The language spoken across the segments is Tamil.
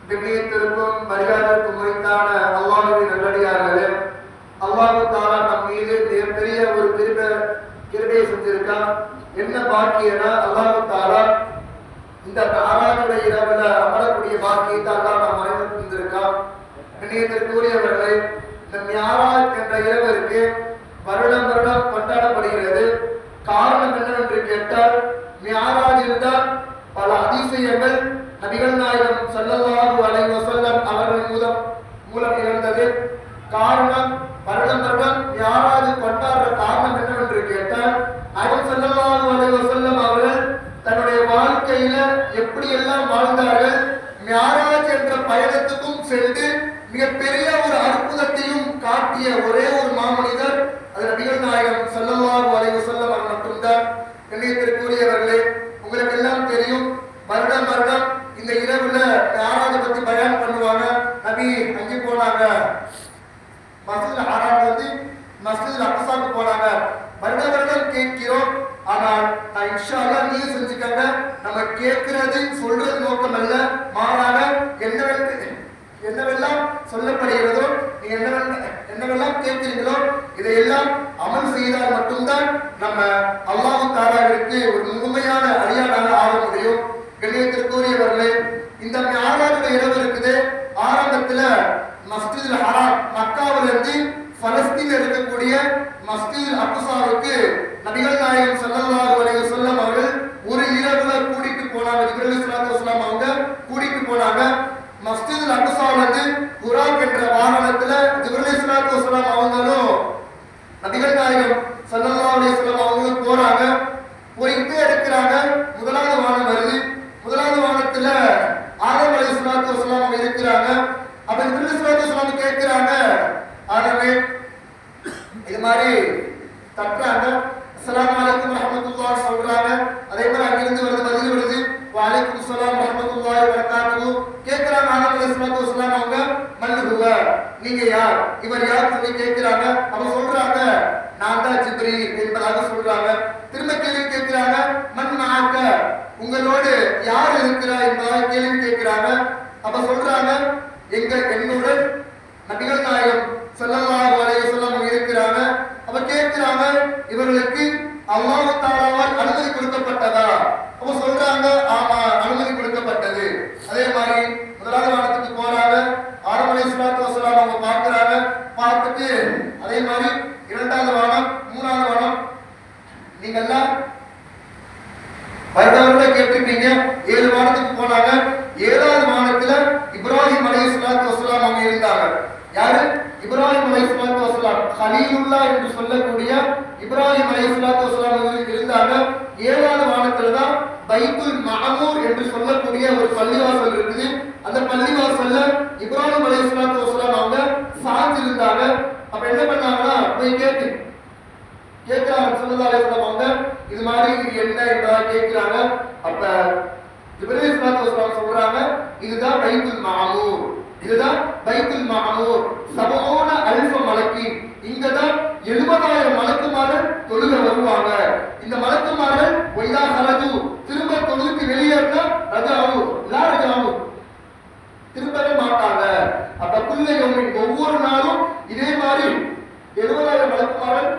கண்ணியத்திற்கும் மரியாதைக்கும் உரித்தான அல்லாஹ்வின் நல்லடியார்களே, அல்லாஹ் தஆலா நம் மீது மிகப்பெரிய ஒரு கிருபையை செஞ்சிருக்கான். என்ன பாக்கியனா, அல்லாஹ் தஆலா இந்த ஆராதனை இரவுல அமரக்கூடிய பாக்கியத்தை அல்லாஹ் நம் அனைவருக்கும் தந்திருக்கான். கண்ணியத்திற்குரியவர்களே, இந்த மியாராஜ் என்ற இரவிற்கு வருடம் வருடம் கொண்டாடப்படுகிறது. காரணம் என்னவென்று கேட்டால், மியாராஜில் தான் பல அதிசயங்கள் நபிகள் நாயகம் ஸல்லல்லாஹு அலைஹி வஸல்லம் அவர்களின் மூலம் நிகழ்ந்தது. காரணம், வருடம் வருடம் மியாராஜ் கொண்டாடுற காரணம் என்னவென்று கேட்டால், நாயகம் ஸல்லல்லாஹு அலைஹி வஸல்லம் அவர்கள் தன்னுடைய வாழ்க்கையில எப்படியெல்லாம் வாழ்ந்தார்கள், மியாராஜ் என்ற பயணத்துக்கும் சென்று மிகப்பெரிய ஒரு அற்புதத்தையும் காட்டிய ஒரே ஒரு மாமனிதர் அது நபிகள் நாயகம் ஸல்லல்லாஹு அலைஹி வஸல்லம் அவர்கள் மட்டும்தான். கண்ணியத்திற்குரியவர்களே, உங்களுக்கு எல்லாம் தெரியும், வருடம் வருடம் இந்த இரவுல மியாராஜ் பத்தி பயான் பண்ணுவாங்க. நபி அங்கே போனாங்க, மஸ்ஜிதுல் ஹராம் வந்து மஸ்ஜிதுல் அக்ஸாக்கு போனாங்க. வருடம் வருடம் கேட்கிறோம். ஆனால் நான் இன்ஷா அல்லாஹ் நீங்க செஞ்சுக்கங்க, நம்ம கேட்கிறது சொல்றது நோக்கம் அல்ல, மாறாக என்னவெல்லாம் சொல்லப்படுகிறதோ, நீங்க என்னவெல்லாம் கேட்கிறீங்களோ இதையெல்லாம் அமல் செய்தால் மட்டும்தான் நம்ம அல்லாஹ் தஆலாவிற்கு ஒரு முழுமையான அடியானாக ஆக முடியும். கண்ணியத்திற்குரியவர்களே, இந்த மியாராஜ் இரவு இருக்குது. ஆரம்பத்துல மஸ்ஜிதுல் ஹராம் மக்காவிலிருந்து பலஸ்தீனில் இருக்கக்கூடிய மஸ்ஜிதுல் அக்ஸாவுக்கு நபிகள் நாயகம் ஸல்லல்லாஹு அலைஹி வஸல்லம் அவர்கள் ஒரு இரவுல கூட்டிட்டு போனாங்க. ஜிப்ரீல் ஸல்லல்லாஹு அலைஹி வஸல்லம் அவங்க கூட்டிட்டு போனாங்க. மஸ்ஜிதுல் அக்ஸால இருந்து புராக் என்ற வாகனத்துல ஜிப்ரீல் ஸல்லல்லாஹு அலைஹி வஸல்லம் அவங்களும் நபிகள் நாயகம் ஸல்லல்லாஹு அலைஹி வஸல்லம் அவங்களும் போறாங்க. போயிட்டே இருக்கிறாங்க. முதலாவது வானம் வருது. முதலாவது வானத்துல ஆதம் அலைஹிஸ்ஸலாத்து வஸலாம் அவங்க இருக்கிறாங்க. அப்ப ஜிப்ரீல் ஸல்லல்லாஹு அலைஹி வஸல்லம் கேட்கிறாங்க, ஆதமே இது மாதிரி தட்டுறாங்க, அஸ்ஸலாமு அலைக்கும் வரஹ்மத்துல்லாஹி சொல்றாங்க. அதே மாதிரி அங்கிருந்து பதில் வருது, வஅலைக்கும் ஸலாம் வரஹ்மத்துல்லாஹி வபரகாத்துஹு. கேட்கிறாங்க ஆதம் அலைஹிஸ்ஸலாத்து வஸலாம் அவங்க, மன் ஹுவ, நீங்க யார், இவர் யார் சொல்லி கேட்கிறாங்க. அப்ப சொல்றாங்க, நான் தான் ஜிப்ரீல் என்பதாக சொல்றாங்க. திரும்ப கேள்வி கேட்கிறாங்க, மன் மஅக, உங்களோடு யார் இருக்கிறார் என்பதாக கேள்வி கேட்கிறாங்க. அப்ப சொல்றாங்க, என்னுடன் நபிகள் நாயகம் ஸல்லல்லாஹு அலைஹி வஸல்லம் இருக்கிறாங்க. அப்ப கேட்கிறாங்க, இவர்களுக்கு அல்லாஹ் தஆலாவால் அனுமதி கொடுக்கப்பட்டதா? அப்ப சொல்றாங்க, ஆமா அனுமதி கொடுக்கப்பட்டது. அதே மாதிரி முதலாவது வானத்துக்கு போறாங்க. ஆதம் அலைஹிஸ்ஸலாத்து வஸலாம் அவங்க பார்க்கறாங்க. பார்த்துட்டு அதே மாதிரி இரண்டாவது வானம், மூணாவது வானம், நீங்க எல்லாம் வருடவருட கேட்டிருப்பீங்க. 7 வானத்துக்கு போனாங்க. 7வது வானத்துல இப்ராஹிம் அலைஹிஸ்ஸலாத்து வஸலாம் அவங்க இருந்தாங்க. யாரு? இப்ராஹிம் அலைஹிஸ்ஸலாத்து வஸலாம், கலீலுல்லாஹ் என்று சொல்லக்கூடிய இப்ராஹிம் அலைஹிஸ்ஸலாத்து வஸலாம் இருந்தாங்க. 7வது வானத்துல தான் பைத்துல் மஅமூர் என்று சொல்லக்கூடிய ஒரு பள்ளிவாசல் இருக்குது. அந்த பள்ளிவாசல்ல இப்ராஹிம் அலைஹிஸ்ஸலாத்து வஸலாம் அவங்க சாஞ்சி இருந்தாங்க. அப்ப என்ன பண்ணாங்கன்னா, போய் கேட்கிறாங்க ஸல்லல்லாஹு அலைஹி வஸல்லம் அவங்க, இது மாதிரி இது என்ன என்பதா கேட்கிறாங்க. அப்ப ஜிப்ரீல் ஸல்லல்லாஹு அலைஹி வஸல்லம் சொல்றாங்க, இதுதான் பைத்துல் மஅமூர், இதுதான் பைத்துல் மஅமூர். 70,000 மலக்கி, இங்கதான் 70,000 மலக்குமார்கள் தொழுக வருவாங்க. இந்த மலக்குமார்கள் ஒய்தா ஹரஜு, திரும்ப தொழுக்கு வெளியேறினா ரஜாவு லா ரஜாவு, திரும்பவே மாட்டாங்க. அப்ப குல்லையோமின், ஒவ்வொரு நாளும் இதே மாதிரி 70,000 மலக்குமார்கள்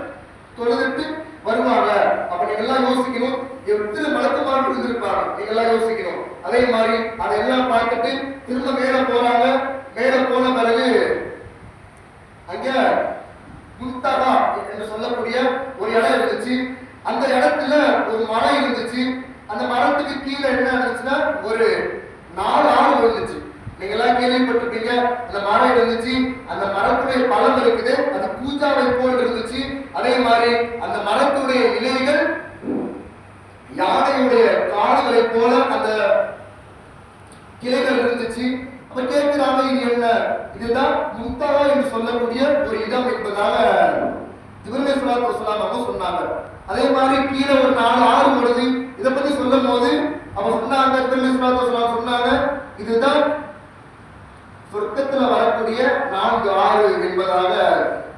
தொழுதுட்டு வருவாங்க. அப்ப நீங்க எல்லாம் யோசிக்கணும், எத்தனை மலக்குமார்கள் இருந்திருப்பாங்க, நீங்க எல்லாம் யோசிக்கணும். அதே மாதிரி அதெல்லாம் பார்த்துட்டு திரும்ப மேல போறாங்க. மேல போன பிறகு அங்க முன்தகா என்று சொல்லக்கூடிய ஒரு இடம் இருந்துச்சு. அந்த இடத்துல ஒரு மரம் இருந்துச்சு. அந்த மரத்துக்கு கீழே என்ன இருந்துச்சுன்னா ஒரு 4 ஆடு இருந்துச்சு. நீங்க எல்லாம் கேள்விப்பட்டிருப்பீங்க. அந்த மரம் இருந்துச்சு. அந்த மரத்துடைய பழம் இருக்குது, அது பூஜாவை போல் இருந்துச்சு. அதே மாதிரி அந்த மரத்துடைய இலைகள் யானையுடைய கால்களை போல அந்த கிளைகள் இருந்துச்சு. அப்ப கேட்கிறாங்க, இது என்ன? இதுதான் முன்தகா என்று சொல்லக்கூடிய ஒரு இடம் என்பதாக ஜிப்ரீல் ஸல்லல்லாஹு அலைஹி வஸல்லம் அவங்க சொன்னாங்க. அதே மாதிரி கீழே ஒரு 4 ஆறு வருது. இதை பத்தி சொல்லும் போது அவங்க சொன்னாங்க, ஜிப்ரீல் ஸல்லல்லாஹு அலைஹி வஸல்லம் சொன்னாங்க, இதுதான் சொர்க்கத்துல வரக்கூடிய 4 ஆறு என்பதாக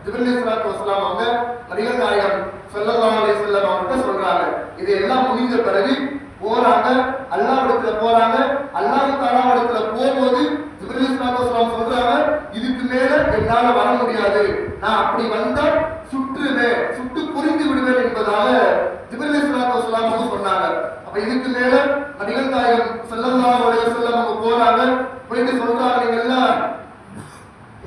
ஜிப்ரீல் ஸல்லல்லாஹு அலைஹி வஸல்லம் அவங்க நபிகள் நாயகம் ஸல்லல்லாஹு அலைஹி வஸல்லம் அவங்க சொல்றாங்க. இது எல்லாம் முடிந்த பிறகு போறாங்க, அல்லாஹ்விடத்துல போறாங்க. அல்லாஹ் தஆலாவிடத்துல போகும்போது போறாங்க, போயிட்டு சொல்றாங்க, நீங்க எல்லாம்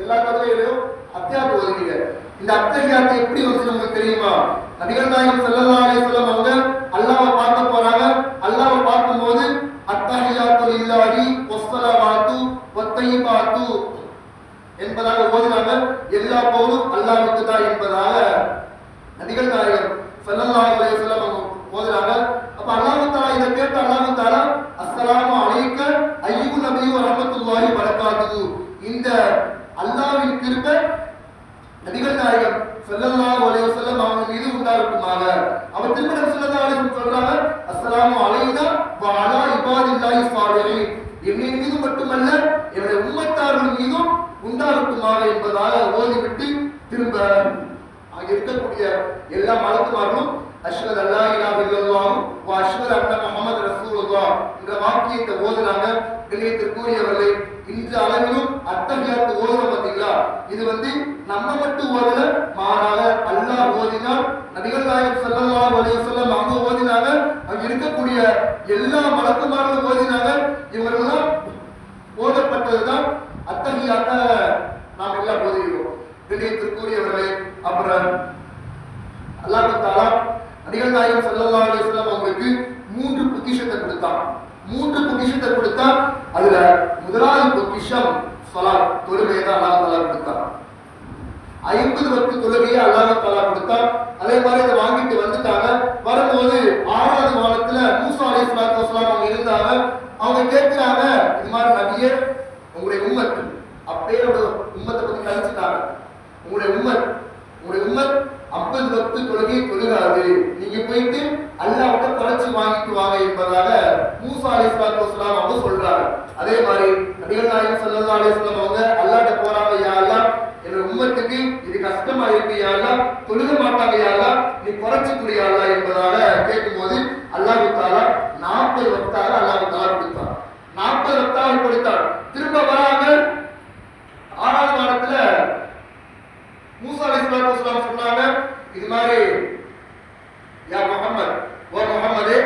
எல்லா தொழுகையிலும் அத்தியாயத்தை ஓதுவீங்க. இந்த அத்தியாயத்தை எப்படி வந்து நமக்கு தெரியுமா? நபிகள் நாயகம் ஸல்லல்லாஹு அலைஹி வஸல்லம் அவங்க அல்லாஹ்வை பார்க்க போறாங்க. அல்லாஹ்வை பார்க்கும்போது அத்தஹியாத்து லில்லாஹி வஸ்ஸலவாத்து வத்தய்யிபாத்து என்பதாக ஓதுறாங்க. எல்லா புகழும் அல்லாஹ்வுக்கு தான் என்பதாக நபிகள் நாயகம் ஸல்லல்லாஹு அலைஹி வஸல்லம் அவங்க ஓதுறாங்க. அப்ப அல்லாஹ் தஆலா இத கேட்ட அல்லாஹ் தஆலா அஸ்ஸலாமு அலைக்க அய்யுன் நபியு வ ரஹ்மத்துல்லாஹி வ பரகாத்துஹு, இந்த அல்லாஹ்வின் கிருபை நபிகள் நாயகம் ஸல்லல்லாஹு அலைஹி வஸல்லம் அவங்க மீது உண்டாகட்டுமாக. அவர் திரும்ப ஸல்லல்லாஹு அலைஹி வஸல்லம் சொல்றாங்க, அஸ்ஸலாமு அலைனா வ அலா இபாதில்லாஹி ஸாலிஹீன், என் மீது மட்டுமல்ல என்னுடைய உம்மத்தார்கள் மீதும் உண்டாகட்டுமாக என்பதாக ஓதிவிட்டு திரும்ப அங்க இருக்கக்கூடிய எல்லா மலக்குமார்களும் அஷ்ஹது அல்லா இலாஹ இல்லல்லாஹ் வ அஷ்ஹது அன்ன முஹம்மது ரசூலுல்லாஹ் என்ற வாக்கியத்தை ஓதுனாங்க. கண்ணியத்திற்குரியவர்களே, இன்று அளவிலும் அத்தஹியாத்து ஓதுறோம் பார்த்தீங்களா, இது வந்து நம்ம மட்டும் ஓதல, மாறாக அல்லாஹ் ஓதினார், நபிகள் நாயகம் ஸல்லல்லாஹு அலைஹி வஸல்லம் அவங்க ஓதினாங்க, அங்க இருக்கக்கூடிய எல்லா மலக்குமார்களும் ஓதினாங்க. இவர்களெல்லாம் ஓதப்பட்டதுதான் அத்தஹியாத்த நாம் எல்லாம் ஓதுகிறோம். கண்ணியத்திற்குரியவர்களே, அப்புறம் அல்லாஹ் தஆலா நபிகள் நாயகம் ஸல்லல்லாஹு அலைஹி வஸல்லம் அவங்களுக்கு 3 பொக்கிஷத்தை கொடுத்தான். 3 பொக்கிஷத்தை கொடுத்தா அதுல முதலாவது பொக்கிஷம் ஸலாத், தொழுகையை தான் அல்லாஹ் தஆலா கொடுத்தான். 50 வக்து தொழுகையை அல்லாஹ் தஆலா கொடுத்தான். அதே மாதிரி இதை வாங்கிட்டு வந்துட்டாங்க. வரும்போது 6வது வாரத்துல மூசா அலைஹிஸ்ஸலாத்து வஸலாம் அவங்க இருந்தாங்க. அவங்க கேட்கிறாங்க, இது மாதிரி நபியே, உங்களுடைய உம்மத் அப்பயே உம்மத்தை பத்தி கழிச்சுட்டாங்க, உங்களுடைய உம்மத் 50 வக்து தொழுகை தொழுகாது, நீங்க போயிட்டு அல்லாஹ்விட்ட குறைச்சு வாங்கிட்டு வாங்க என்பதாக மூசா அலைஹிஸ்ஸலாத்து வஸலாம் அவங்க சொல்றாங்க. அதே மாதிரி நபிகள் நாயகம் ஸல்லல்லாஹு அலைஹி வஸல்லம் அவங்க அல்லாஹ்ட்ட போறாங்க, யா அல்லாஹ், என்னோட உம்மத்துக்கு இது கஷ்டமா இருக்கு யா அல்லாஹ், தொழுக மாட்டாங்க யா அல்லாஹ், நீ குறைச்சு குடி யா அல்லாஹ் என்பதாக கேட்கும்போது அல்லாஹ் தஆலா 40 வக்தாக அல்லாஹ் தஆலா கொடுத்தார். 40 வக்தாக கொடுத்தார். திரும்ப வராங்க. 6வது வாரத்துல மூசா அலைஹிஸ்ஸலாத்து வஸலாம் சொன்னாங்க, இது மாதிரி யா முஹம்மத், ஓ முஹம்மதே,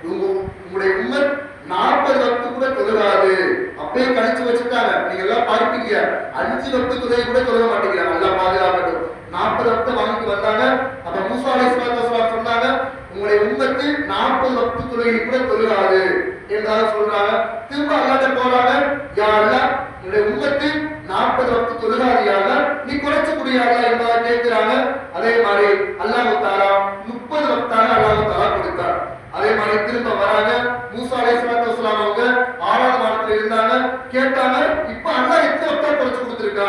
உங்களுடைய உம்மத் 40 வக்து கூட தொழுகாது, அப்படியே கழிச்சு வச்சுட்டாங்க. நீங்க எல்லாம் பார்ப்பீங்க, 5 வக்து தொழுகை கூட தொழுக மாட்டேங்கிறாங்க. நல்லா பாதுகாக்கட்டும். 40 வக்து வாங்கிட்டு வந்தாங்க. அப்ப மூசா அலைஹிஸ்ஸலாத்து வஸலாம் சொன்னாங்க, உங்களுடைய உம்மத்து 40 வக்து தொழுகை கூட தொழுகாது என்றாக சொல்றாங்க. திரும்ப அல்லாஹ்ட்ட போறாங்க, யா அல்லாஹ், என்னுடைய உம்மத்து 40 வக்து தொழுகாது யா அல்லாஹ், நீ குறைச்சு குடியாதா என்பதாக கேட்கிறாங்க. அதே மாதிரி அல்லாஹ் தஆலா 30 வக்தாக அல்லாஹ் தஆலா கொடுத்தார். அதே மாதிரி திரும்ப வராங்க. மூசா அலைஹிஸ்ஸலாத்து வஸலாம் அவங்க 6வது வாரத்துல இருந்தாங்க. கேட்டாங்க, இப்ப அல்லாஹ் எத்தனை வக்தா குறைச்சு கொடுத்திருக்கா?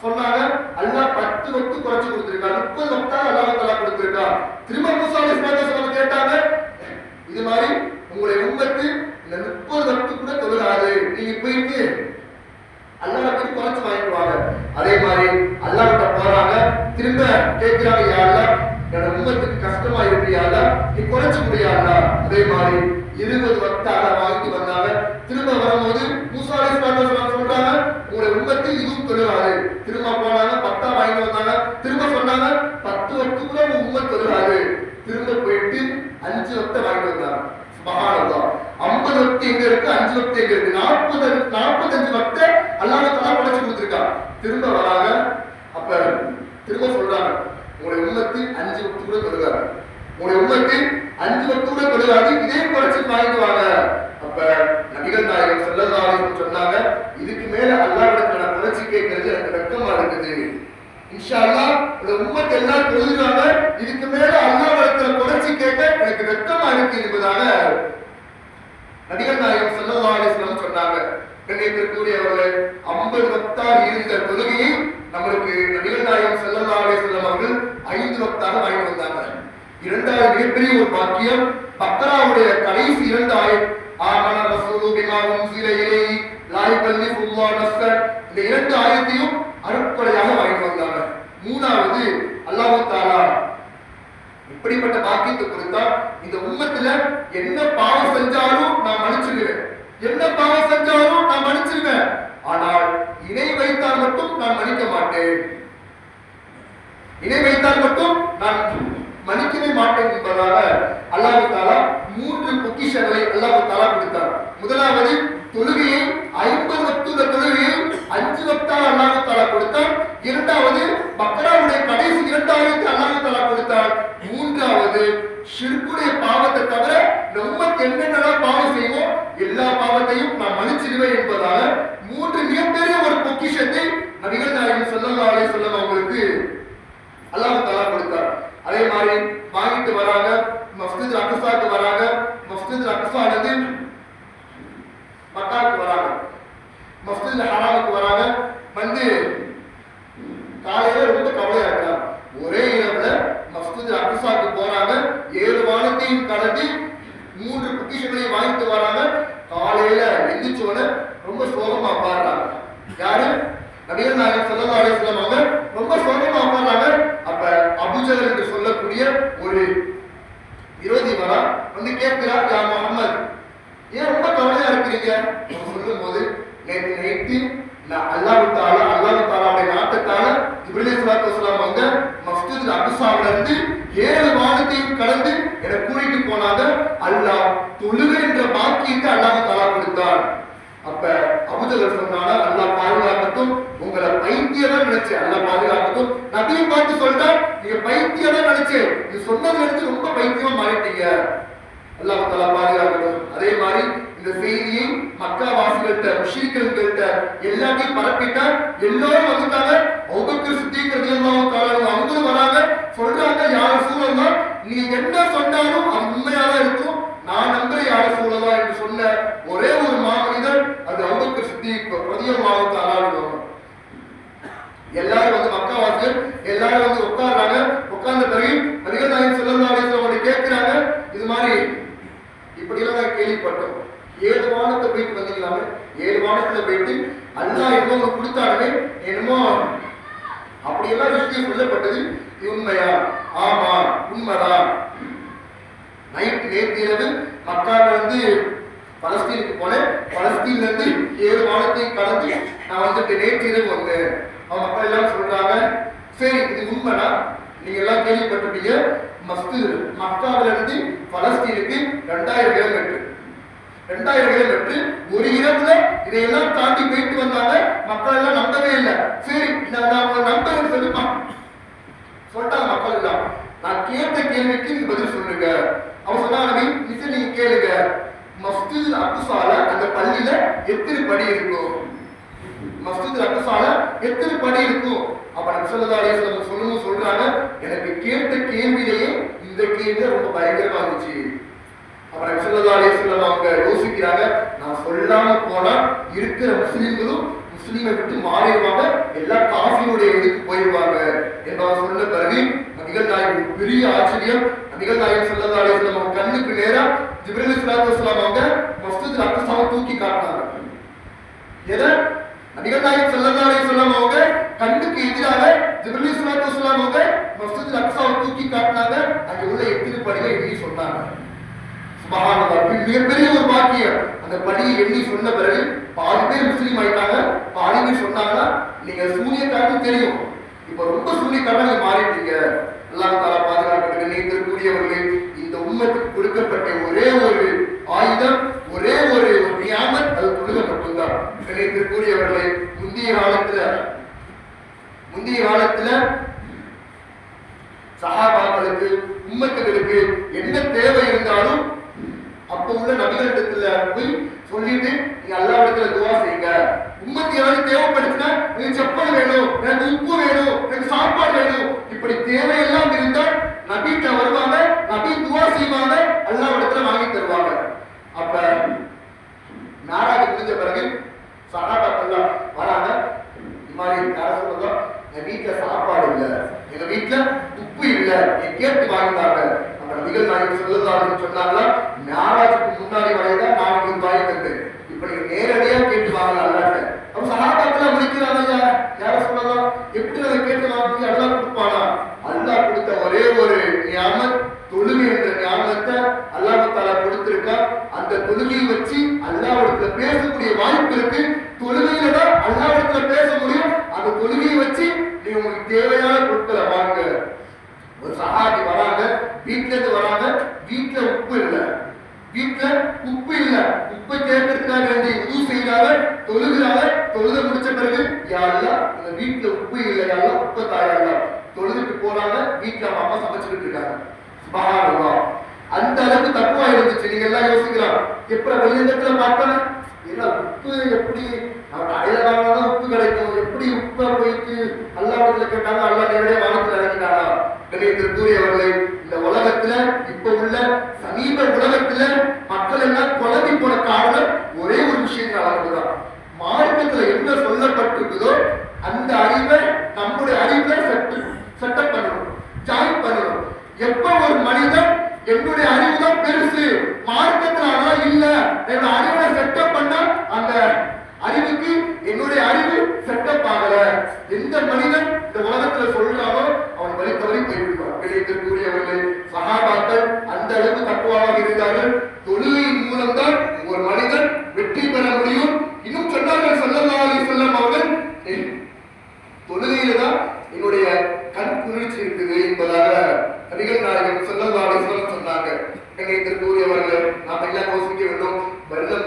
சொன்னாங்க, அல்லாஹ் 10 வக்து குறைச்சு கொடுத்திருக்கா, 30 வக்தா அல்லாஹ் தஆலா கொடுத்திருக்கா. திரும்ப மூசா அலைஹிஸ்ஸலாத்து வஸலாம் கேட்டாங்க, இது மாதிரி உங்களுடைய உம்மத்து இந்த 30 வக்து கூட தொழுகாது, நீங்க போயிட்டு அல்லாஹ் போய் குறைச்சு வாங்கிடுவாங்க. அதே மாதிரி அல்லாஹ்கிட்ட போறாங்க. திரும்ப கேட்கிறாங்க, யா அல்லாஹ், என்னோட உம்மத்துக்கு கஷ்டமா இருக்கு யா அல்லாஹ், நீ குறைச்சு முடியா அல்லாஹ். அதே மாதிரி 20 வக்தாக வாங்கி வந்தாங்க. திரும்ப வரும்போது மூசா அலைஹிஸ்ஸலாத்து வஸலாம் சொல்றாங்க, உங்களுடைய உம்மத்து இதுவும் தொழுகாது. திரும்ப போனாங்க, 10 வாங்கி வந்தாங்க. திரும்ப சொன்னாங்க, 10 வக்து கூட உங்க உம்மத் தொழுகாது. திரும்ப போயிட்டு 5 வக்த வாங்கி வந்தாங்க. சுப்ஹானல்லாஹ், 50 வக்து எங்க இருக்கு, 5 வக்து எங்க இருக்கு? 45 வக்த அல்லாஹ் தஆலா குறைச்சு கொடுத்திருக்கான். திரும்ப வராங்க. அப்ப திரும்ப சொல்றாங்க, உங்களுடைய உம்மத்து 5 வக்து கூட தொழுகாது, உங்களுடைய உம்மத்து 5 வக்து கூட தொழுகாது, இதே குறைச்சு வாங்கிட்டு வாங்க. அப்ப நபிகள் நாயகம் ஸல்லல்லாஹு அலைஹி வஸல்லம் சொன்னாங்க, இதுக்கு மேல அல்லாஹ்விடத்துல நான் குறைச்சு கேட்கிறது எனக்கு வெட்கமா இருக்குது. இன்ஷா அல்லாஹ் இந்த உம்மத் எல்லாம் தொழுகிறாங்க, இதுக்கு மேல அல்லாஹ்விடத்துல குறைச்சு கேட்க எனக்கு வெட்கமா இருக்கு என்பதாக நபிகள் நாயகம் ஸல்லல்லாஹு அலைஹி வஸல்லம் சொன்னாங்க. கண்ணியத்திற்குரியவர்களே, 50 வக்தாக இருந்த தொழுகையை நம்மளுக்கு நபிகள் நாயகம் ஸல்லல்லாஹு அலைஹி வஸல்லம் அவர்கள் 5 வக்தாக வாங்கி வந்தாங்க. இரண்டாவது மிகப்பெரிய ஒரு பாக்கியம், பக்ராவுடைய கடைசி 2 ஆயத், ஆமன ரசூலு பிமா உன்ஸில இலைஹி லா யுகல்லிஃபுல்லாஹு நஃப்ஸன், இந்த 2 ஆயத்தையும் அருட்கொடையாக வாங்கி வந்தாங்க. மூணாவது, அல்லாஹ் தஆலா இப்படிப்பட்ட பாக்கியத்தை கொடுத்தா, இந்த உம்மத்துல என்ன பாவம் செஞ்சாலும் நான் மன்னிச்சிடுவேன், என்ன பாவம் செஞ்சாலும் நான் மன்னிச்சிடுவேன், ஆனால் இணை வைத்தால் மட்டும் நான் மன்னிக்க மாட்டேன், இணை வைத்தால் மட்டும் நான் மன்னிக்கவே மாட்டேன் என்பதாக அல்லாஹ் தஆலா 3 பொக்கிஷங்களை அல்லாஹ் தஆலா கொடுத்தார். முதலாவது, தொழுகையை 50 மஸ்ஜித் ஹராமுக்கு வராங்க. வந்து காலையில ரொம்ப கவலையா இருக்காங்க. ஒரே இரவுல மஸ்ஜித் அக்ஸாக்கு போறாங்க. 7 வானத்தையும் கடந்து 3 பொக்கிஷங்களையும் வாங்கிட்டு வராங்க. காலையில எந்திரிச்சோட ரொம்ப சோகமா பாடுறாங்க. யாரு? நபிகள் நாயகம் ஸல்லல்லாஹு அலைஹி வஸல்லம் அவங்க ரொம்ப சோகமா பாடுறாங்க. அப்ப அபூஜஹல் என்று சொல்லக்கூடிய ஒரு விரோதி வரா, வந்து கேட்கிறார், யா முஹம்மத், ஏன் ரொம்ப கவலையா இருக்கிறீங்க? சொல்லும் போது, நேற்று நைட்டு நான் அல்லாஹ் தாலாவுடைய நாட்டத்தால ஜிப்ரீல் ஸல்லல்லாஹு அலைஹி வஸல்லம் அவங்க மஸ்ஜித் அக்ஸாவுல இருந்து 7 வானத்தையும் கடந்து என்னை கூட்டிட்டு போனாங்க. அல்லாஹ் தொழுகை என்ற பாக்கியத்தை அல்லாஹ் தாலா கொடுத்தான். அப்ப அபூஜஹல் சொன்னாங்க, அல்லாஹ் பாதுகாக்கட்டும், உங்களை பைத்தியமா நினைச்சேன், அல்லாஹ் பாதுகாக்கட்டும். நபியை பார்த்து சொல்லிட்டான், நீங்க பைத்தியமா நினைச்சேன், நீ சொன்னது நினைச்சு ரொம்ப பைத்தியமா மாறிட்டீங்க, அல்லாஹ் தாலா பாதுகாக்கட்டும். அதே மாதிரி இந்த செய்தியை மக்கா வாசிகள்கிட்ட முஷ்ரிக்குகள்கிட்ட எல்லாத்தையும் பரப்பிட்டா எல்லாரும் வந்துட்டாங்க. அபூபக்கர் சித்திக் ரலியல்லாஹு தஆலா அவங்களும் வராங்க. சொல்றாங்க, யா ரசூலல்லாஹ், நீ என்ன சொன்னாலும் அது உண்மையாதான் இருக்கும், நான் நம்புறேன் யா ரசூலல்லாஹ் என்று சொன்ன ஒரே ஒரு மாமனிதர் அது அபூபக்கர் சித்திக் ரலியல்லாஹு தஆலா. எல்லாரும் வந்து மக்கா வாசிகள் எல்லாரும் வந்து உட்கார்றாங்க. உட்கார்ந்த பிறகு நபிகள் நாயகம் ஸல்லல்லாஹு அலைஹி வஸல்லம் கேட்கிறாங்க, இது மாதிரி இப்படியெல்லாம் நான் கேள்விப்பட்டோம், 7 வானத்தை போயிட்டு வந்தீங்களாமே, 7 வானத்துல போயிட்டு அல்லாஹ் என்னமோ கொடுத்தாலுமே என்னமோ அப்படியெல்லாம் விஷயம் சொல்லப்பட்டது, இது உண்மையா? ஆமா உண்மைதான். நேற்று இரவு மக்கால இருந்து பலஸ்தீனுக்கு போனேன். பலஸ்தீன்ல இருந்து 7 வானத்தையும் கடந்து நான் வந்துட்டு நேற்று இரவு வந்தேன். அவங்க மக்கள் எல்லாம் சொல்றாங்க, சரி இது உண்மைனா? நீங்க எல்லாம் கேள்விப்பட்டிருப்பீங்க, மஸ்ஜித் மக்காவில இருந்து பலஸ்தீனுக்கு 2000 கிலோமீட்டர். 2000 கிலோமீட்டர் ஒரு இரவுல இதையெல்லாம் தாண்டி போயிட்டு வந்தாங்க. மக்கள் எல்லாம் நம்பவே இல்லை. சரி நான் நம்புறேன்னு சொல்லிட்டாங்க மக்கள் எல்லாம். நான் கேட்ட கேள்விக்கு நீங்க பதில் சொல்லுங்க. அவன் சொன்னாங்க, நீங்க கேளுங்க, மஸ்ஜித் அக்ஸால அந்த பள்ளியில எத்தனை படி இருக்கும்? மஸ்ஜித் அக்ஸால எத்தனை படி இருக்கும்? அப்ப நபி ஸல்லல்லாஹு அலைஹி வஸல்லம் சொல்றாங்க, எனக்கு கேட்ட கேள்வியிலேயே இந்த கேள்வி ரொம்ப பயங்கரமா இருந்துச்சு. அப்ப நபி ஸல்லல்லாஹு அலைஹி வஸல்லம் அவங்க யோசிக்கிறாங்க, நான் சொல்லாம போனா இருக்கிற முஸ்லிம்களும் முஸ்லிமை விட்டு மாறிடுவாங்க, எல்லா காஃபியுடைய இதுக்கு போயிடுவாங்க என்பவர் சொன்ன பிறகு நபிகள் நாயகம் பெரிய ஆச்சரியம். நபிகள் நாயகம் ஸல்லல்லாஹு அலைஹி வஸல்லம் அவங்க கண்ணுக்கு நேரா ஜிப்ரீல் ஸல்லல்லாஹு அலைஹி வஸல்லம் அவங்க மஸ்ஜித் அக்ஸாவை தூக்கி காட்டினாங்க. எதை? நபிகள் நாயகம் ஸல்லல்லாஹு அலைஹி வஸல்லம் அவங்க கண்ணுக்கு எதிராக ஜிப்ரீல் ஸல்லல்லாஹு அலைஹி வஸல்லம் அவங்க மஸ்ஜித் அக்ஸாவை தூக்கி காட்டினாங்க. அங்க உள்ள எத்தனை படிகளை எண்ணி சொன்னாங்க. சுப்ஹானல்லாஹ், மிகப்பெரிய ஒரு பாக்கியம். அந்த படியை எண்ணி சொன்ன பிறகு பாதி பேர் முஸ்லீம் ஆயிட்டாங்க. பாதி பேர் சொன்னாங்கன்னா, நீங்க சூனியக்காரன்னு தெரியும், இப்ப ரொம்ப சூனியக்காரனா நீங்க மாறிட்டீங்க, அல்லாஹ் தஆலா பாதுகாக்கட்டும். நீங்கக்கூடியவர்களே, இந்த உம்மத்துக்கு கொடுக்கப்பட்ட ஒரே ஒரு ஆயுதம், ஒரே ஒரு நியாமத், அது தொழுகை மட்டும்தான். நினைக்கக்கூடியவர்களே, முந்தைய காலத்துல சஹாபாக்களுக்கு உம்மத்துகளுக்கு என்ன தேவை இருந்தாலும் அப்ப உள்ள நபிகளிடத்துல போய் சொல்லிட்டு நீங்க அல்லாஹ்விடத்துல துஆ செய்யுங்க. உம்மத்து ஏதாவது தேவைப்படுச்சுன்னா, எனக்கு செப்பல் வேணும், எனக்கு உப்பு வேணும், எனக்கு சாப்பாடு வேணும், இப்படி தேவையெல்லாம் இருந்தால் நபிட்ட வருவாங்க, நபி துஆ செய்வாங்க, அல்லாஹ்விடத்துல வாங்கி தருவாங்க. அப்ப மேராஜ் முடிஞ்ச பிறகு சஹாபாக்கள் வராங்க, இந்த மாதிரி யார சொல்றோம், எங்க வீட்டுல சாப்பாடு இல்ல, எங்க வீட்டுல உப்பு இல்ல, கேட்டு வாங்கினாங்க. அப்ப நபிகள் நாயகம் ஸல்லல்லாஹு அலைஹி வஸல்லம் சொன்னாங்களா, மேராஜுக்கு முன்னாடி வரைதான் நான் உங்களுக்கு வாங்கி தந்தேன், இப்ப நீங்க நேரடியா கேட்டு வாங்கலாம் அல்லாஹ்ட்ட. அப்ப சஹாபாக்கள் முடிக்கிறாங்க, யார சொல்லலாம், எப்படி அதை கேட்டு வாங்கி அல்லாஹ் கொடுப்பானா? அல்லாஹ் கொடுத்த ஒரே ஒரு நியாமத் தொழுகை என்ற ஞானத்தை அல்லாஹ் தஆலா கொடுத்திருக்கா. அந்த தொழுகையை வச்சு அல்லாஹ்விடத்துல பேசக்கூடிய வாய்ப்பு இருக்கு. தொழுகையில தான் அல்லாஹ்விடத்துல பேச முடியும். அந்த தொழுகையை வச்சு நீங்க உங்களுக்கு தேவையான பொருட்களை வாங்க. ஒரு சஹாபி வராங்க, வீட்டுல இருந்து வராங்க, வீட்டுல உப்பு இல்ல, உப்பை கேட்கறதுக்காக வேண்டி உது செய்யறாங்க, தொழுகிறாங்க. தொழுத முடிச்ச பிறகு யா அல்லாஹ், இந்த வீட்டுல உப்பு இல்லை, யா அல்லாஹ் உப்பை தாயா. தொழுதுட்டு போறாங்க, வீட்டுல அவங்க அம்மா சமைச்சுக்கிட்டு இருக்காங்க. சுப்ஹானல்லாஹ், அந்த அளவுக்கு தக்குவா இருந்துச்சு. நீங்க எல்லாம் யோசிக்கலாம், எப்படி வெளியிடத்துல பார்ப்பேன், உப்பு எப்படி கடையில வாங்கினாலும் உப்பு கிடைக்கும், எப்படி உப்பை போயிட்டு அல்லாஹ்விடத்துல கேட்டாங்க, அல்லாஹ் நேரடியா வானத்துல இறங்கிட்டாரா? கண்ணியத்திற்குரியவர்களே, இந்த உலகத்துல இப்ப உள்ள சமீப உலகத்துல மக்கள் எல்லாம் குழம்பி போன காரணம் ஒரே ஒரு விஷயத்தினால தான். மார்க்கத்துல என்ன கொடுக்கப்பட்டிருக்குதோ அந்த அறிவை நம்முடைய அறிவை செட்டப் பண்ணணும், ஜாயின் பண்ணணும். எப்ப ஒரு மனிதன் என்னுடைய அறிவு தான் பெருசு, மார்க்கத்துல ஆனா இல்ல, என்னோட அறிவை செட்டப் பண்ண அந்த அறிவுக்கு என்னுடைய அறிவு செட்டப் ஆகல, எந்த மனிதன் இந்த உலகத்துல சொல்றானோ அவன் வழி தவறி போய்விடுவான். கிடைக்கக்கூடியவர்கள் சகாபாக்கள் அந்த அளவுக்கு தக்குவாக இருந்தார்கள். தொழுகையின் மூலம்தான் ஒரு மனிதன் வெற்றி பெற முடியும். இன்னும் சொன்னார்கள் ஸல்லல்லாஹு அலைஹி வஸல்லம் அவர்கள், தொழுகையில தான் என்னுடைய கண் குளிர்ச்சி இருக்குது என்பதாக நபிகள் நாயகம் ஸல்லல்லாஹு அலைஹி வஸல்லம் சொன்னாங்க. கண்ணியத்திற்குரியவர்கள் நாம் எல்லாம் யோசிக்க வேண்டும். வருடம்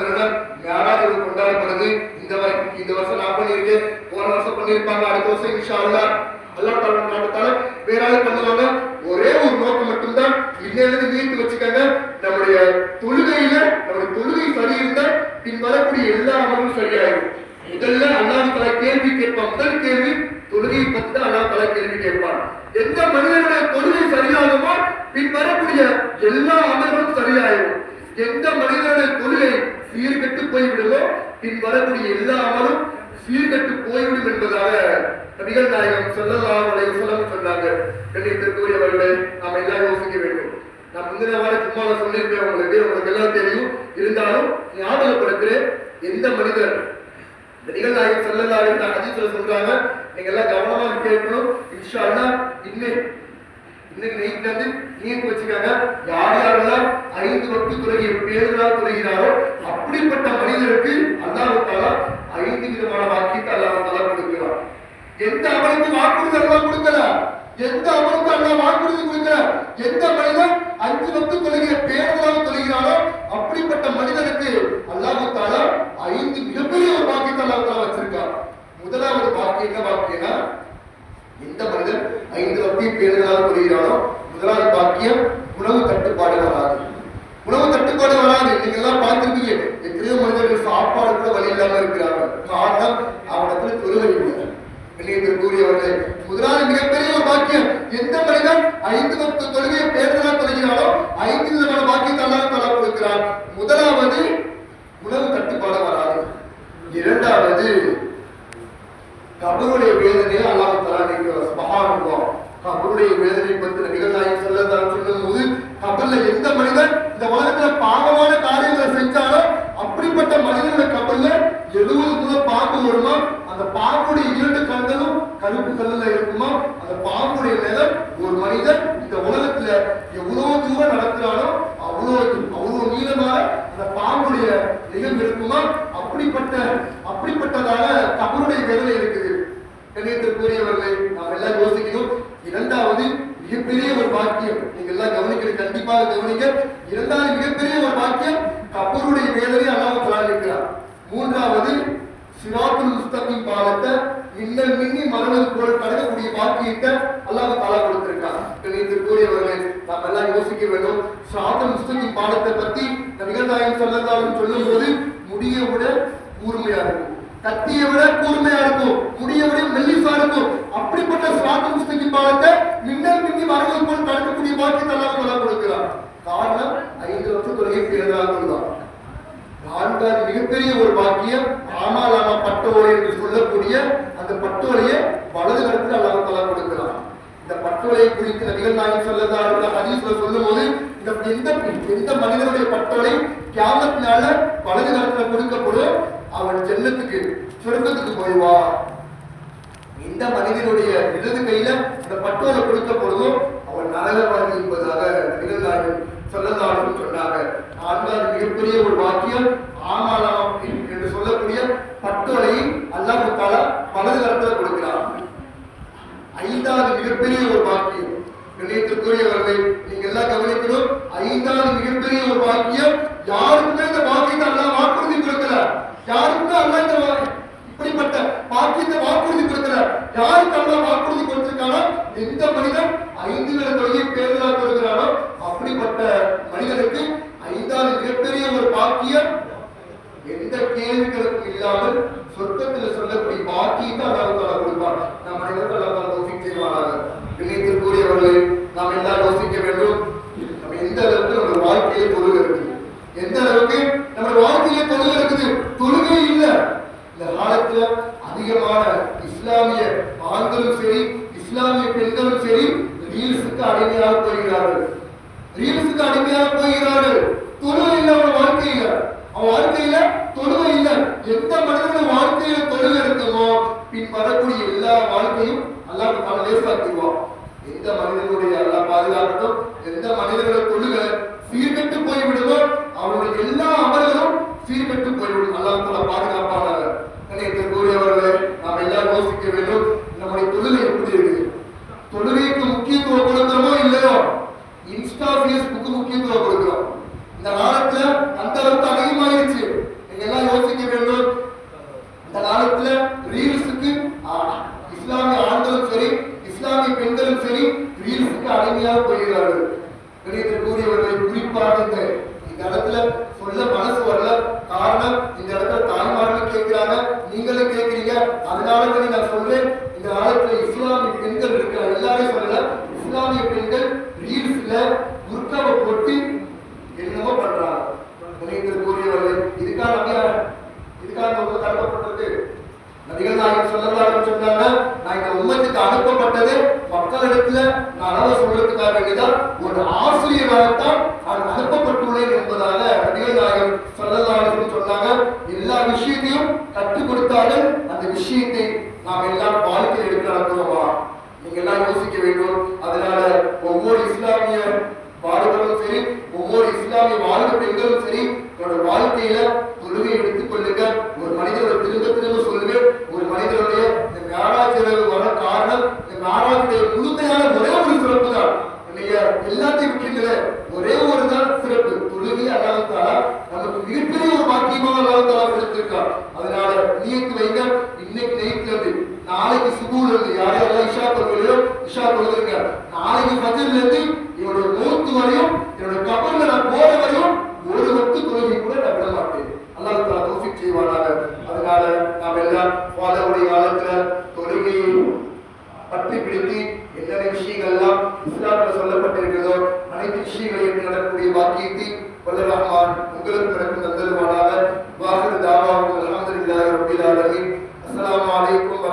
மேராஜ் கொண்டாடப்படுது. இந்த வருஷம் நான் பண்ணியிருக்கேன், போன வருஷம் பண்ணியிருப்பாங்க, அடுத்த வருஷம் இன்ஷா அல்லாஹ் அல்லாஹ் வேற ஆள் பண்ணுவாங்க. ஒரே ஒரு நோக்கம் மட்டும்தான், இன்னொரு வீட்டு வச்சுக்காங்க, நம்முடைய தொழுகையில நம்முடைய தொழுகை சரி இருந்தால் பின் வரக்கூடிய எல்லா அமலும் சரியாயிடும். முதல்ல அல்லாஹ் தஆலா கேள்வி கேட்பான். முதல் கேள்வி தொழுகையை பத்தி தான் அல்லாஹ் தஆலா கேள்வி கேட்பான். எந்த மனிதனுடைய தொழுகை சரியாகுமோ பின் வரக்கூடிய எல்லா அமல்களும் சரியாயிடும். எந்த மனிதனுடைய தொழுகை சீர்கெட்டு போய்விடுமோ பின் வரக்கூடிய எல்லா அமலும் சீர்கெட்டு போய்விடும் என்பதாக நபிகள் நாயகம் ஸல்லல்லாஹு அலைஹி வஸல்லம் சொன்னாங்க. கண்ணியத்திற்குரியவர்களே, நாம் எல்லாம் யோசிக்க வேண்டும். நான் முந்தின வாரம் சும்மா சொல்லியிருப்பேன், உங்களுக்கு எல்லாம் தெரியும், இருந்தாலும் ஞாபகப்படுத்துறேன். எந்த மனிதர் நபிகள் நாயகம் ஸல்லல்லாஹு அலைஹி வஸல்லம் ஹதீஸ்ல சொல்றாங்க, நீங்க எல்லாம் கவனமா கேட்கணும். இன்ஷா அல்லாஹ் இன்னைக்கு நைட்ல இருந்து நீங்க வச்சுக்காங்க, யார் யாரெல்லாம் 5 வக்து தொழுகை பேருதலாக தொழுகிறாரோ அப்படிப்பட்ட மனிதருக்கு அல்லாஹ் தஆலா 5 விதமான வாக்கியத்தை அல்லாஹ் தஆலா கொடுக்கிறார். எந்த அமலுக்கு வாக்குறுதி அல்லாஹ் கொடுக்கல, எந்த அமலுக்கு அல்லாஹ் வாக்குறுதி கொடுக்கல. எந்த மனிதன் 5 வக்து தொழுகை பேருதலாக தொழுகிறாரோ அப்படிப்பட்ட மனிதனுக்கு அல்லாஹ் தஆலா 5 மிகப்பெரிய ஒரு வாக்கியத்தை அல்லாஹ் தஆலா வச்சிருக்கார். முதலாவது வாக்கியம் என்ன வாக்கியம்னா, எந்த மனிதன் 5 வக்து பேருதலாக தொழுகிறாரோ முதலாவது வாக்கியம், உணவு தட்டுப்பாடு வராது. உணவு தட்டுப்பாடு வராது. நீங்க எல்லாம் பார்த்திருப்பீங்க, எத்தனையோ மனிதர்கள் சாப்பாடு கூட வழி இல்லாம இருக்கிறாங்க. காரணம் அவனத்துல தொழுகை இல்லை. கண்ணியத்திற்குரியவர்களே, முதலாவது மிகப்பெரிய ஒரு வாக்கியம், எந்த மனிதன் 5 வக்து தொழுகையை பேருதலாக தொழுகிறாரோ 5 விதமான வாக்கியத்தை அல்லாஹ் தஆலா கொடுக்கிறார். முதலாவது உணவு தட்டுப்பாடு வராது. இரண்டாவது கபருடைய வேதனையை அல்லாஹ் தஆலா நீக்குவார். சுப்ஹானல்லாஹ். கபருடைய வேதனை பற்றி நபிகள் நாயகம் ஸல்லல்லாஹு அலைஹி வஸல்லம் சொல்லும்போது, கபர்ல எந்த மனிதன் இந்த உலகத்துல பாவமான காரியங்களை செஞ்சாரோ அப்படிப்பட்ட மனிதனுடைய கபர்ல 70 முதல் பாம்பு வருமா, அந்த பாம்புடைய 2 கண்களும் கருப்பு கல்லுல இருக்குமா, அந்த பாம்புடைய நிலம் ஒரு மனிதன் இந்த உலகத்துல எவ்வளவு தூரம் நடக்கிறானோ அவ்வளவு நீளமாக அந்த பாம்புடைய நிலம் இருக்குமா. அப்படிப்பட்டதாக கபருடைய வேதனை இருக்குது. கண்ணியத்திற்குரியவர்களே, நாம் எல்லாம் யோசிக்கணும். இரண்டாவது மிகப்பெரிய ஒரு வாக்கியம், நீங்க எல்லாம் கவனிக்கிறது, கண்டிப்பாக கவனிக்க. இரண்டாவது மிகப்பெரிய ஒரு வாக்கியம், கபருடைய வேதனை அல்லாஹ் தஆலா இருக்கிறார். மூன்றாவது சிராத்துல் முஸ்தகீம் பாலத்தை மின்னல் மின்னி மரணது போல் கடக்கக்கூடிய வாக்கியத்தை அல்லாஹ் தஆலா கொடுத்திருக்கார். கண்ணியத்திற்குரியவர்களே, நாம் எல்லாம் யோசிக்க வேண்டும். சிராத்துல் முஸ்தகீம் பாலத்தை பத்தி நபிகள் நாயகம் ஸல்லல்லாஹு அலைஹி வஸல்லம் சொல்லும்போது, முடியை விட கூர்மையா இருக்கும், கத்தியை விட கூர்மையா இருக்கும், முடியை விட மெல்லிசா இருக்கும். அப்படிப்பட்ட சிராத்துல் முஸ்தகீம் பாலத்தை மின்னல் மின்னி மரணது போல் கடக்கக்கூடிய வாக்கியத்தை அல்லாஹ் தஆலா கொடுக்கிறார். காரணம் 5 வக்து தொழுகை பேருதலாக தொழுதார். நான்காவது மிகப்பெரிய ஒரு வாக்கியம், ஆமாலாமா பட்டோலை என்று சொல்லக்கூடிய அந்த பட்டோலையை வலது கரத்தில் அல்லாஹ் தஆலா கொடுக்கிறார். இந்த பட்டோலையை குறித்து நபிகள் நாயகம் ஸல்லல்லாஹு அலைஹி வஸல்லம் ஹதீஸ்ல சொல்லும்போது, எந்த மனிதனுடைய பட்டோலை கியாமத் நாள்ல வலது கரத்துல கொடுக்கப்படும், அவன் ஜன்னத்துக்கு சொர்க்கத்துக்கு போய்வான். எந்த மனிதனுடைய இடது கையில அந்த பட்டோலை கொடுக்கப்படுமோ அவன் நரகவாதி என்பதாக நபிகள் நாயகம் ஸல்லல்லாஹு அலைஹி வஸல்லம் சொன்னாங்க. நான்காவது மிகப்பெரிய ஒரு வாக்கியம், ஆமாலாம் என்று சொல்லக்கூடிய பட்டோலையை அல்லாஹ் தஆலா வலது கரத்துல கொடுக்கிறார். ஐந்தாவது மிகப்பெரிய ஒரு வாக்கியம், கண்ணியத்திற்குரியவர்களே, நீங்க எல்லாம் கவனிக்கணும். ஐந்தாவது மிகப்பெரிய ஒரு வாக்கியம், யாருக்குமே இந்த வாக்கியத்தை அல்லாஹ் வாக்குறுதி கொடுக்கல. யாருக்குமே அல்லாஹ் இந்த இப்படிப்பட்ட வாக்கியத்தை வாக்குறுதி கொடுக்கல. யாருக்கு அல்லாஹ் வாக்குறுதி கொடுத்திருக்கானோ, எந்த மனிதன் 5 வேளை தொழுகை பேருதலாக தொழுகிறானோ அப்படிப்பட்ட மனிதனுக்கு ஐந்தாவது மிகப்பெரிய ஒரு வாக்கியம், எந்த கேள்விகளுக்கும் இல்லாமல் சொர்க்கத்தில் சொல்லக்கூடிய வாக்கியத்தை அல்லாஹ் தஆலா கொடுப்பார். நம் அனைவரும் அல்லாஹ் தஆலா தௌஃபீக் செய்வானாக. கண்ணியத்திற்குரியவர்களே, நாம் எல்லாம் யோசிக்க வேண்டும். நம்ம எந்த அளவுக்கு நம்ம வாழ்க்கையிலே தொழுகை இருக்குது, எந்த அளவுக்கு நம்ம வாழ்க்கையிலே தொழுகை இருக்குது. தொழுகை இல்லை இந்த காலத்துல அதிகமான இஸ்லாமிய ஆண்களும் சரி இஸ்லாமிய பெண்களும் சரி ரீல்ஸுக்கு அடிமையாக போகிறார்கள். ரீல்ஸுக்கு அடிமையாக போகிறார்கள். தொழுகை இல்லை அவன் வாழ்க்கையில, அவன் வாழ்க்கையில தொழுகை இல்லை. எந்த மனிதனுடைய வாழ்க்கையில தொழுகை இருக்குமோ பின் வரக்கூடிய எல்லா வாழ்க்கையும் அல்லாஹ் தான லேசாக்கிடுவான். எந்த மனிதனுடைய அல்லாஹ் பாதுகாக்கட்டும், எந்த மனிதனுடைய தொழுகை சீர்கெட்டு போய்விடுமோ அவருடைய எல்லா அமல்களும் சீர்கெட்டு போய்விடும். அல்லாஹ் தான பாதுகாப்பானாங்க. கூறியவர்களே, நாம் எல்லாரும் யோசிக்க வேண்டும், நம்முடைய தொழுகை எப்படி இருக்கு? தொழுகைக்கு முக்கியத்துவம் கொடுக்கிறோமோ இல்லையோ, இன்ஸ்டா பேஸ்புக்கு முக்கியத்துவம் கொடுக்கிறோம். இந்த காலத்துல அந்த அளவுக்கு அதிகமாயிருச்சு. நீங்க எல்லாம் யோசிக்க வேண்டும். இந்த காலத்துல ரீல்ஸுக்கு இஸ்லாமிய ஆண்களும் சரி இஸ்லாமிய பெண்களும் சரி ரீல்ஸுக்கு அடிமையாக போகிறார்கள். கூறியவர்களை குறிப்பாக இந்த இடத்துல சொல்ல மனசு வரல. காரணம், இந்த இடத்துல தாய்மார்கள் கேட்கிறாங்க, நீங்களும் கேட்கிறீங்க. அதனால நான் சொல்றேன், இந்த காலத்துல இஸ்லாமிய பெண்கள் இருக்கிற எல்லாரையும் சொல்லல, இஸ்லாமிய பெண்கள் ரீல்ஸ்ல குர்காவை போட்டு என்னமோ பண்றாங்க. கூறியவர்கள் இதுக்காக தடுக்கப்பட்டது. நபிகள் நாயகம் ஸல்லல்லாஹு அலைஹி வஸல்லம் சொன்னாங்க, நான் இந்த உம்மத்துக்கு அனுப்பப்பட்டது மக்களிடத்துல நலவ சொல்றதுக்காக வேண்டிதான், ஒரு ஆசிரியராகத்தான் நான் அனுப்பப்பட்டுள்ளேன் என்பதாக நபிகள் நாயகம் ஸல்லல்லாஹு அலைஹி வஸல்லம் சொன்னாங்க. எல்லா விஷயத்தையும் கற்றுக் கொடுத்தாலும் அந்த விஷயத்தை நாம் எல்லாம் வாழ்க்கையில் எடுத்து நடக்கிறோமா? நீங்க எல்லாம் யோசிக்க வேண்டும். அதனால ஒவ்வொரு இஸ்லாமிய வாழ்வரும் சரி ஒவ்வொரு இஸ்லாமிய வாழ்வு பெண்களும் சரி தன்னோட வாழ்க்கையில தொழுகை எடுத்துக் கொள்ளுங்க. ஒரு மனிதனோட திரும்ப சொல்லுவேன், ஒரு மனிதனுடைய இந்த மேராஜ் வர காரணம், இந்த மேராஜுடைய முழுமையான ஒரே ஒரு சிறப்பு தான். எல்லாத்தையும் விட்டுல ஒரே ஒரு தான் சிறப்பு, தொழுகை. அல்லாஹ் தஆலா நமக்கு மிகப்பெரிய ஒரு பாக்கியமாக அல்லாஹ் தஆலா கொடுத்திருக்கார். அதனால நியத்து வைங்க, இன்னைக்கு நைட்ல இருந்து நாளைக்கு சுபூல இருந்து யாரெல்லாம் இஷா தொழுகையோ இஷா தொழுதுங்க. நாளைக்கு ஃபஜ்ர்ல இருந்து என்னுடைய மௌத் வரையும் என்னுடைய கபர்ல நான் போற வரையும் ஒரு வக்து தொழுகை கூட நான் விட மாட்டேன். அல்லாஹ் தஆலா தௌஃபீக் செய்வானாக. அதனால நாம் எல்லாம் வாழக்கூடிய காலத்துல தொழுகையை பற்றி பிடித்து என்னென்ன விஷயங்கள் எல்லாம் இஸ்லாமில் சொல்லப்பட்டிருக்கிறதோ அனைத்து விஷயங்களையும் நடக்கக்கூடிய பாக்கியத்தை வல்ல ரஹ்மான் உங்களுக்கு பிறகு தந்தருவானாக. வாஹிர் தாவா அல்ஹம்துலில்லாஹி ரப்பில் ஆலமீன். அஸ்ஸலாமு அலைக்கும்.